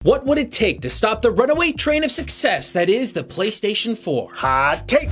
What would it take to stop the runaway train of success that is the PlayStation 4? Hot take!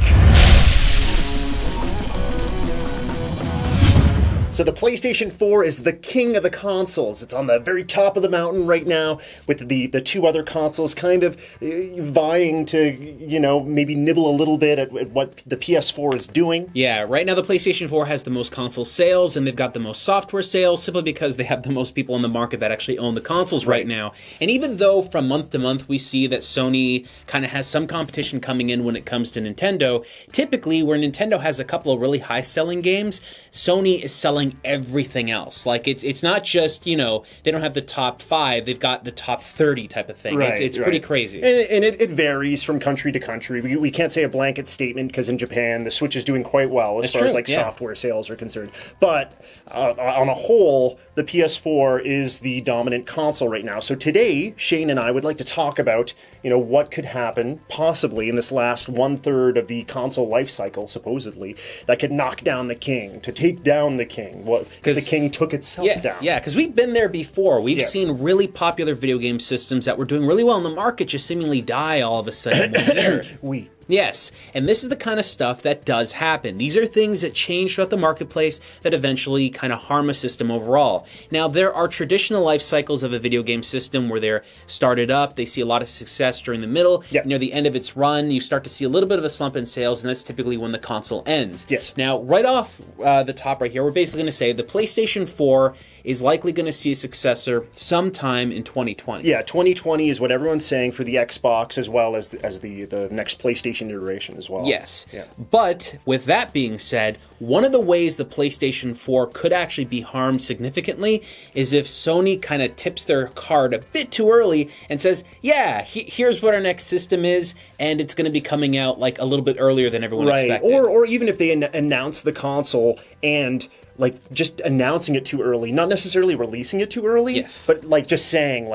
So the PlayStation 4 is the king of the consoles. It's on the very top of the mountain right now, with the two other consoles kind of vying to, maybe nibble a little bit at what the PS4 is doing. Yeah, right now the PlayStation 4 has the most console sales, and they've got the most software sales, simply because they have the most people in the market that actually own the consoles right now. And even though from month to month we see that Sony kind of has some competition coming in when it comes to Nintendo, typically where Nintendo has a couple of really high-selling games, Sony is selling everything else. Like, it's not just, they don't have the top 5, they've got the top 30 type of thing. Right, it's pretty crazy. And it varies from country to country. We can't say a blanket statement, because in Japan the Switch is doing quite well as far as software sales are concerned. But on a whole, the PS4 is the dominant console right now. So today, Shane and I would like to talk about, what could happen possibly in this last 1/3 of the console life cycle, supposedly, that could knock down the king, to take down the king. The king took itself down. Yeah, because we've been there before. We've seen really popular video game systems that were doing really well in the market just seemingly die all of a sudden one year. Yes, and this is the kind of stuff that does happen. These are things that change throughout the marketplace that eventually kind of harm a system overall. Now, there are traditional life cycles of a video game system where they're started up, they see a lot of success during the middle, near the end of its run, you start to see a little bit of a slump in sales, and that's typically when the console ends. Yes. Now, right off the top right here, we're basically going to say the PlayStation 4 is likely going to see a successor sometime in 2020. Yeah, 2020 is what everyone's saying for the Xbox, as well as the next PlayStation iteration as well. Yes. Yeah. But with that being said, one of the ways the PlayStation 4 could actually be harmed significantly is if Sony kind of tips their card a bit too early and says, here's what our next system is, and it's going to be coming out like a little bit earlier than everyone expected. Or even if they announce the console and just announcing it too early, not necessarily releasing it too early, but just saying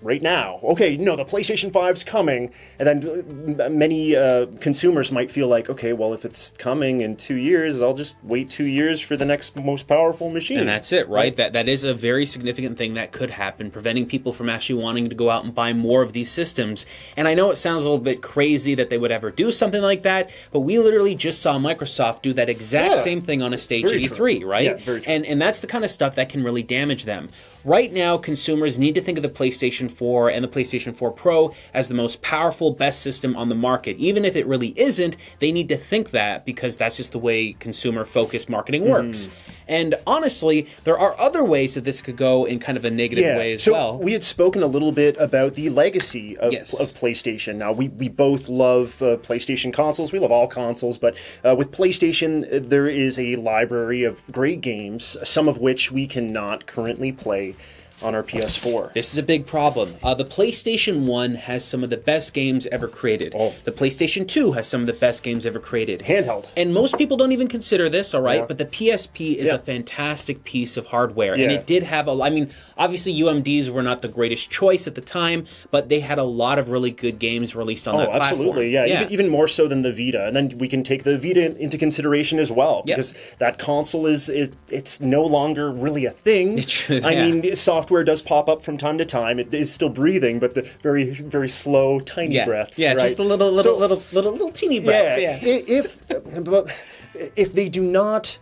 right now, okay, no, the PlayStation 5's coming, and then many consumers might feel like, okay, well, if it's coming in 2 years, I'll just wait 2 years for the next most powerful machine. And that's it, right? That is a very significant thing that could happen, preventing people from actually wanting to go out and buy more of these systems. And I know it sounds a little bit crazy that they would ever do something like that, but we literally just saw Microsoft do that exact same thing on a stage at E3, right? Yeah, very true. And that's the kind of stuff that can really damage them. Right now, consumers need to think of the PlayStation 4 and the PlayStation 4 Pro as the most powerful, best system on the market. Even if it really isn't, they need to think that, because that's just the way consumer-focused marketing works. And honestly, there are other ways that this could go in kind of a negative way as well. We had spoken a little bit about the legacy of PlayStation. Now, we both love PlayStation consoles. We love all consoles, but with PlayStation, there is a library of great games, some of which we cannot currently play on our PS4. This is a big problem. The PlayStation 1 has some of the best games ever created. The PlayStation 2 has some of the best games ever created. Handheld. And most people don't even consider this, all right? But the PSP is a fantastic piece of hardware. And it did have obviously UMDs were not the greatest choice at the time, but they had a lot of really good games released on that platform. Absolutely, yeah. Even more so than the Vita. And then we can take the Vita into consideration as well, because that console it's no longer really a thing. I mean, software does pop up from time to time. It is still breathing, but the very, very slow, tiny breaths. Yeah, just a little teeny breaths. If they do not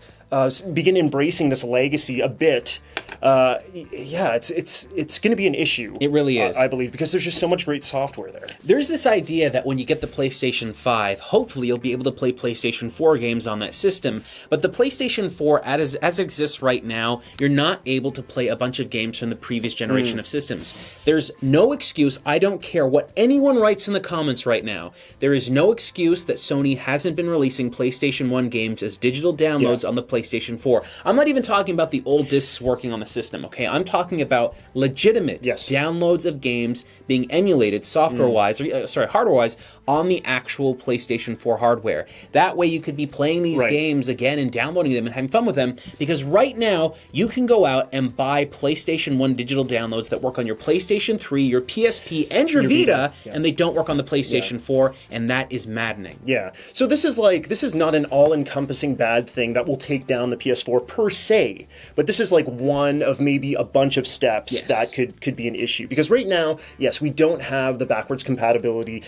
begin embracing this legacy a bit, it's going to be an issue. It really is. I believe, because there's just so much great software there. There's this idea that when you get the PlayStation 5, hopefully you'll be able to play PlayStation 4 games on that system. But the PlayStation 4, as it exists right now, you're not able to play a bunch of games from the previous generation of systems. There's no excuse. I don't care what anyone writes in the comments right now. There is no excuse that Sony hasn't been releasing PlayStation 1 games as digital downloads on the PlayStation 4. I'm not even talking about the old discs working on the system, okay? I'm talking about legitimate downloads of games being emulated software-wise, hardware-wise, on the actual PlayStation 4 hardware. That way you could be playing these games again and downloading them and having fun with them, because right now you can go out and buy PlayStation 1 digital downloads that work on your PlayStation 3, your PSP, and your Vita, and they don't work on the PlayStation 4, and that is maddening. Yeah. So this is not an all-encompassing bad thing that will take down the PS4 per se, but this is like one of maybe a bunch of steps that could be an issue. Because right now, yes, we don't have the backwards compatibility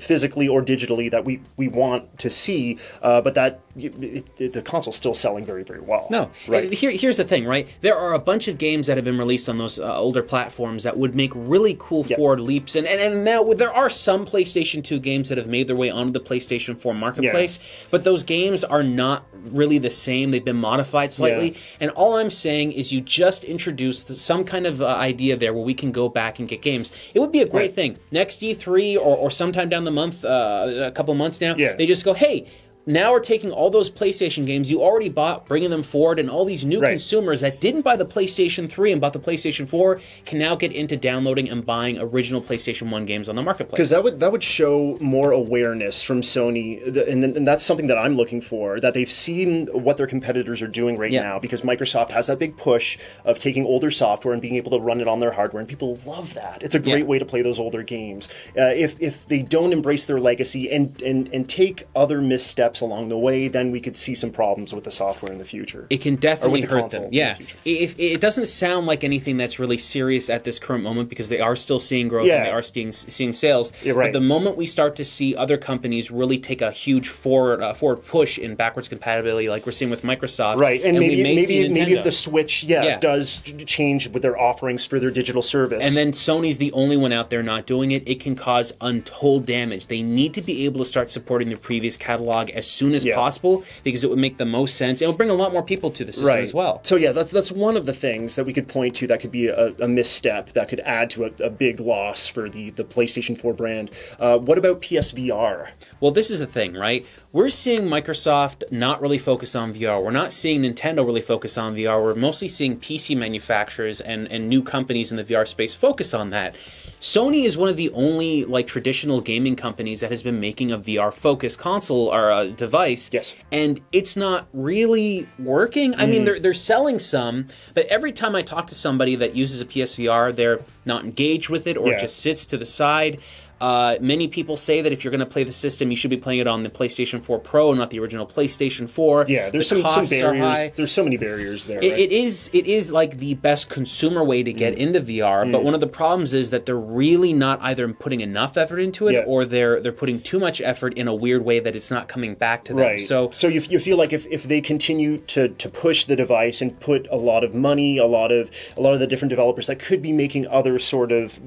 physically or digitally that we want to see, but that the console's still selling very, very well. No, right. Here's the thing, right? There are a bunch of games that have been released on those older platforms that would make really cool forward leaps, and now there are some PlayStation 2 games that have made their way onto the PlayStation 4 marketplace, but those games are not really the same. They've been modified slightly, and all I'm saying is you just introduced some kind of idea there where we can go back and get games. It would be a great thing. Next E3 or sometime down the month, a couple of months now, they just go, hey, now we're taking all those PlayStation games you already bought, bringing them forward, and all these new consumers that didn't buy the PlayStation 3 and bought the PlayStation 4 can now get into downloading and buying original PlayStation 1 games on the marketplace. Because that would show more awareness from Sony, and that's something that I'm looking for, that they've seen what their competitors are doing right now, because Microsoft has that big push of taking older software and being able to run it on their hardware, and people love that. It's a great way to play those older games. If they don't embrace their legacy and take other missteps along the way, then we could see some problems with the software in the future. It can definitely hurt them. Yeah, if it doesn't sound like anything that's really serious at this current moment, because they are still seeing growth and they are seeing sales. But the moment we start to see other companies really take a huge forward push in backwards compatibility, like we're seeing with Microsoft, and maybe if the Switch does change with their offerings for their digital service, and then Sony's the only one out there not doing it, it can cause untold damage. They need to be able to start supporting their previous catalog as soon as possible, because it would make the most sense. It would bring a lot more people to the system as well. So that's one of the things that we could point to that could be a misstep that could add to a big loss for the PlayStation 4 brand. What about PSVR? Well, this is the thing, right? We're seeing Microsoft not really focus on VR. We're not seeing Nintendo really focus on VR. We're mostly seeing PC manufacturers and new companies in the VR space focus on that. Sony is one of the only traditional gaming companies that has been making a VR-focused console or a device, and it's not really working. I mean, they're selling some, but every time I talk to somebody that uses a PSVR, they're not engaged with it or it just sits to the side. Many people say that if you're going to play the system, you should be playing it on the PlayStation 4 Pro, not the original PlayStation 4. Yeah, there's some barriers. There's so many barriers there. It is like the best consumer way to get into VR, but one of the problems is that they're really not either putting enough effort into it or they're putting too much effort in a weird way that it's not coming back to them. Right. So you feel like if they continue to push the device and put a lot of money, a lot of the different developers that could be making other sort of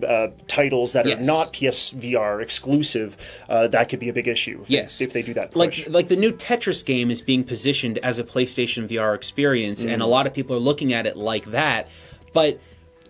titles that are not PSVR exclusive, that could be a big issue if they do that push. Like the new Tetris game is being positioned as a PlayStation VR experience, and a lot of people are looking at it like that, but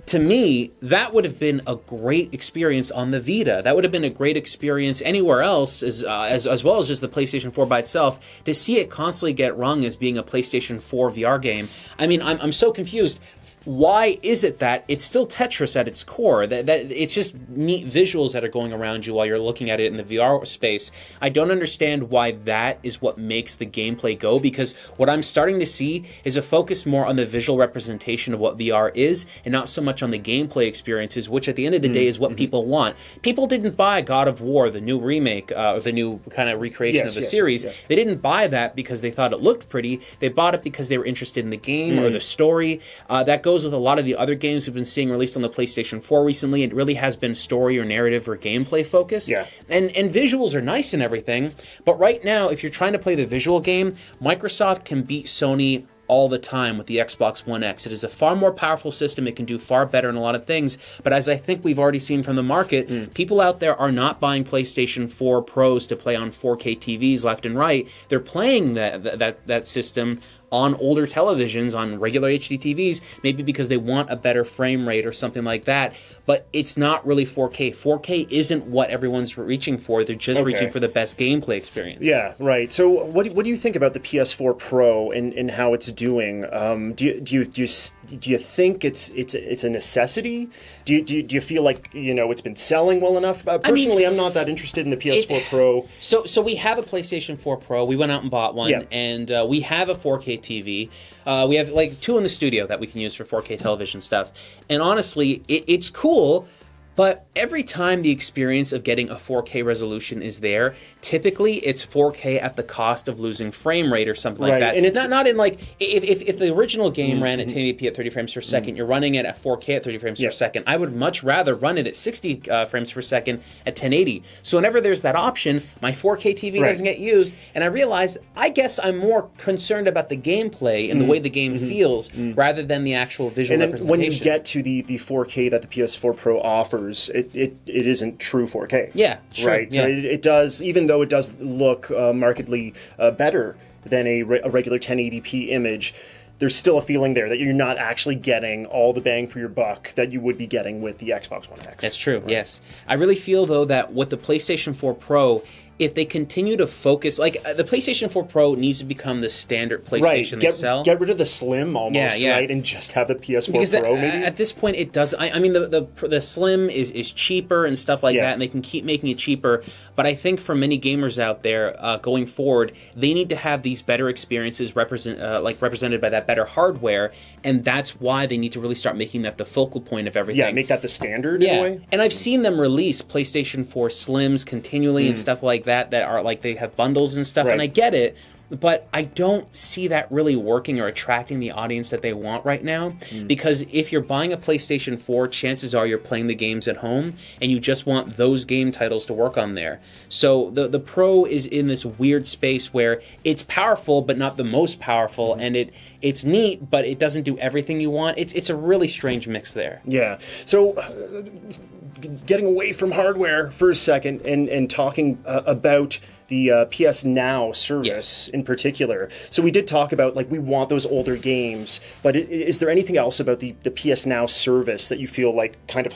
to me, that would have been a great experience on the Vita. That would have been a great experience anywhere else, as well as just the PlayStation 4 by itself. To see it constantly get rung as being a PlayStation 4 VR game, I mean, I'm so confused. Why is it that it's still Tetris at its core? That it's just neat visuals that are going around you while you're looking at it in the VR space. I don't understand why that is what makes the gameplay go, because what I'm starting to see is a focus more on the visual representation of what VR is and not so much on the gameplay experiences, which at the end of the day is what people want. People didn't buy God of War, the new remake, or the new kind of recreation of the series. They didn't buy that because they thought it looked pretty. They bought it because they were interested in the game or the story. That goes with a lot of the other games we've been seeing released on the PlayStation 4 recently. It really has been story or narrative or gameplay focus. And visuals are nice and everything, but right now, if you're trying to play the visual game, Microsoft can beat Sony all the time with the Xbox One X. It is a far more powerful system. It can do far better in a lot of things. But as I think we've already seen from the market, people out there are not buying PlayStation 4 Pros to play on 4K TVs left and right. They're playing that system on older televisions, on regular HD TVs, maybe because they want a better frame rate or something like that, but it's not really 4K. 4K isn't what everyone's reaching for. They're just reaching for the best gameplay experience. Yeah, right. So what do you think about the PS4 Pro and how it's doing? Do you think it's a necessity? Do you feel like it's been selling well enough? Personally, I'm not that interested in the PS4 Pro. So we have a PlayStation 4 Pro. We went out and bought one, and we have a 4K TV. We have like two in the studio that we can use for 4K television stuff. And honestly, it's cool, But every time the experience of getting a 4K resolution is there, typically it's 4K at the cost of losing frame rate or something like that. And it's not in like, if the original game ran at 1080p at 30 frames per second, you're running it at 4K at 30 frames per second. I would much rather run it at 60 frames per second at 1080. So whenever there's that option, my 4K TV doesn't get used, and I realized, I guess I'm more concerned about the gameplay and the way the game feels rather than the actual visual representation. When you get to the 4K that the PS4 Pro offers, it isn't true 4K. Yeah, sure. Right? Yeah. So it does, even though it does look markedly better than a regular 1080p image, there's still a feeling there that you're not actually getting all the bang for your buck that you would be getting with the Xbox One X. That's true, yes. I really feel, though, that with the PlayStation 4 Pro, if they continue to focus, like the PlayStation 4 Pro needs to become the standard PlayStation they sell. Get rid of the Slim almost, right, and just have the PS4 because Pro. Maybe at this point it does. I mean, the Slim is cheaper and stuff like that, and they can keep making it cheaper. But I think for many gamers out there going forward, they need to have these better experiences represented by that better hardware, and that's why they need to really start making that the focal point of everything. Yeah, make that the standard in a way. And I've seen them release PlayStation 4 Slims continually and stuff like that are like they have bundles and stuff, and I get it, but I don't see that really working or attracting the audience that they want right now, because if you're buying a PlayStation 4, chances are you're playing the games at home, and you just want those game titles to work on there. So the Pro is in this weird space where it's powerful, but not the most powerful, and it's neat, but it doesn't do everything you want. It's a really strange mix there. Yeah. So getting away from hardware for a second and talking about the PS Now service in particular. So we did talk about, like, we want those older games, but is there anything else about the PS Now service that you feel like kind of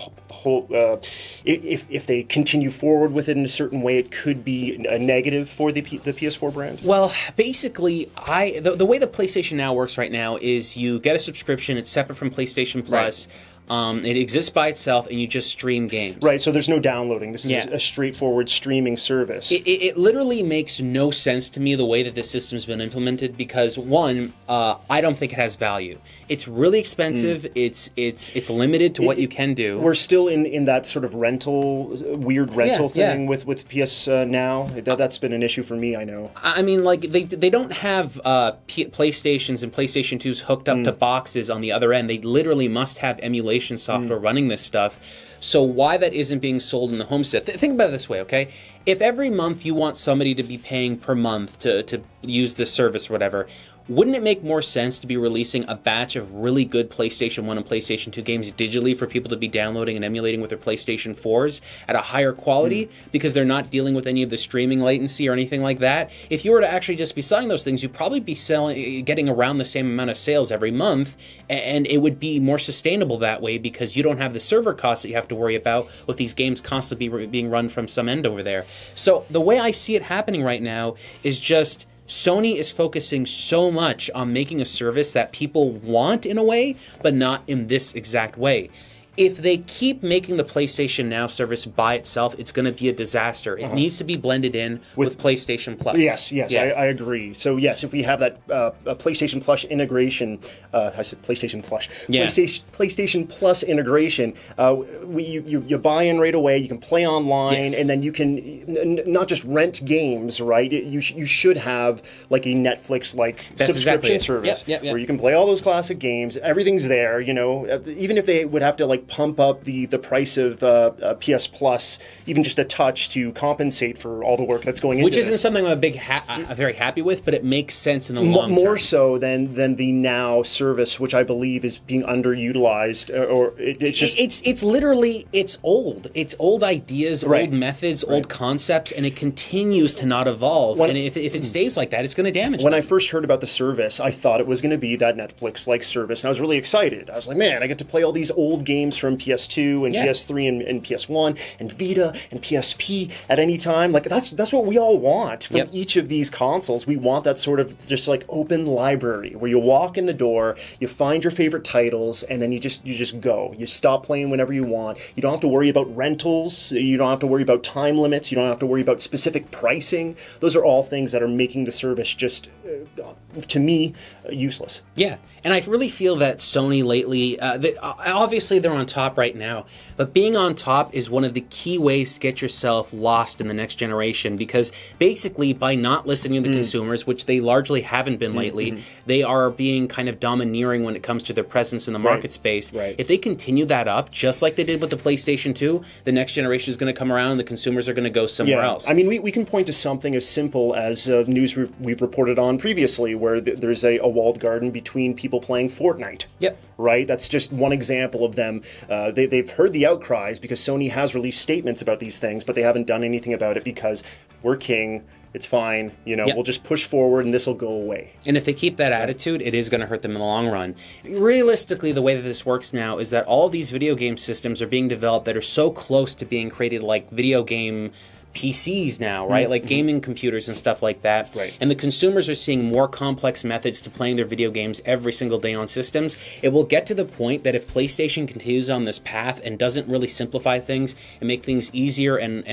if they continue forward with it in a certain way, it could be a negative for the PS4 brand? Well, basically, the way the PlayStation Now works right now is you get a subscription, it's separate from PlayStation Plus. Right. It exists by itself, and you just stream games. Right, so there's no downloading. This is a straightforward streaming service. It literally makes no sense to me the way that this system's been implemented, because, one, I don't think it has value. It's really expensive. It's limited to what you can do. We're still in that sort of weird rental thing with PS Now. That's been an issue for me, I know. I mean, like, they don't have PlayStations and PlayStation 2s hooked up to boxes on the other end. They literally must have emulation software running this stuff. So why that isn't being sold in the home set? Think about it this way, okay? If every month you want somebody to be paying per month to use this service or whatever, wouldn't it make more sense to be releasing a batch of really good PlayStation 1 and PlayStation 2 games digitally for people to be downloading and emulating with their PlayStation 4s at a higher quality, because they're not dealing with any of the streaming latency or anything like that? If you were to actually just be selling those things, you'd probably be getting around the same amount of sales every month, and it would be more sustainable that way, because you don't have the server costs that you have to worry about with these games constantly being run from some end over there. So the way I see it happening right now is just Sony is focusing so much on making a service that people want in a way, but not in this exact way. If they keep making the PlayStation Now service by itself, it's going to be a disaster. It needs to be blended in with PlayStation Plus. Yes, I agree. So yes, if we have that PlayStation Plus integration, I said PlayStation Plus, PlayStation Plus integration, you buy in right away, you can play online, and then you can not just rent games, right? You should have like a Netflix-like subscription service where you can play all those classic games. Everything's there, you know, even if they would have to like pump up the price of PS Plus even just a touch to compensate for all the work that's going into it. Which isn't something I'm very happy with, but it makes sense in the long term. More so than the Now service, which I believe is being underutilized, or it's just... It's literally, it's old. It's old ideas, old methods, old concepts, and it continues to not evolve. And if it stays like that, it's going to damage When I first heard about the service, I thought it was going to be that Netflix-like service, and I was really excited. I was like, man, I get to play all these old games from PS2 and PS3 and PS1 and Vita and PSP at any time. Like that's what we all want from each of these consoles. We want that sort of just like open library where you walk in the door, you find your favorite titles, and then you just go. You stop playing whenever you want. You don't have to worry about rentals. You don't have to worry about time limits. You don't have to worry about specific pricing. Those are all things that are making the service just, to me, useless. Yeah. And I really feel that Sony lately, obviously they're on on top right now. But being on top is one of the key ways to get yourself lost in the next generation, because basically by not listening to the consumers, which they largely haven't been lately, they are being kind of domineering when it comes to their presence in the market space. If they continue that up, just like they did with the PlayStation 2, the next generation is going to come around and the consumers are going to go somewhere else. I mean, we can point to something as simple as news we've reported on previously, where there's a walled garden between people playing Fortnite. Right? That's just one example of them. They've heard the outcries because Sony has released statements about these things, but they haven't done anything about it because we're king. It's fine. We'll just push forward and this will go away. And if they keep that attitude, it is going to hurt them in the long run. Realistically, the way that this works now is that all these video game systems are being developed that are so close to being created like video game PCs now, right? Like gaming computers and stuff like that. And the consumers are seeing more complex methods to playing their video games every single day on systems. It will get to the point that if PlayStation continues on this path and doesn't really simplify things and make things easier and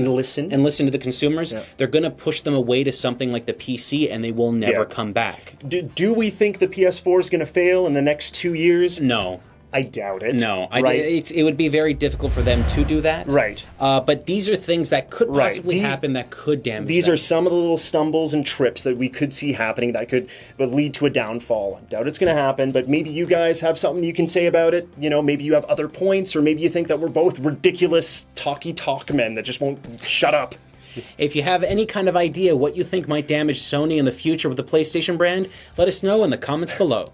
listen to the consumers, they're going to push them away to something like the PC, and they will never come back. Do we think the PS4 is going to fail in the next 2 years? No. I doubt it. No, it would be very difficult for them to do that. But these are things that could possibly happen that could damage These them. are some of the little stumbles and trips that we could see happening that could lead to a downfall. I doubt it's going to happen, but maybe you guys have something you can say about it. Maybe you have other points, or maybe you think that we're both ridiculous talk men that just won't shut up. If you have any kind of idea what you think might damage Sony in the future with the PlayStation brand, let us know in the comments below.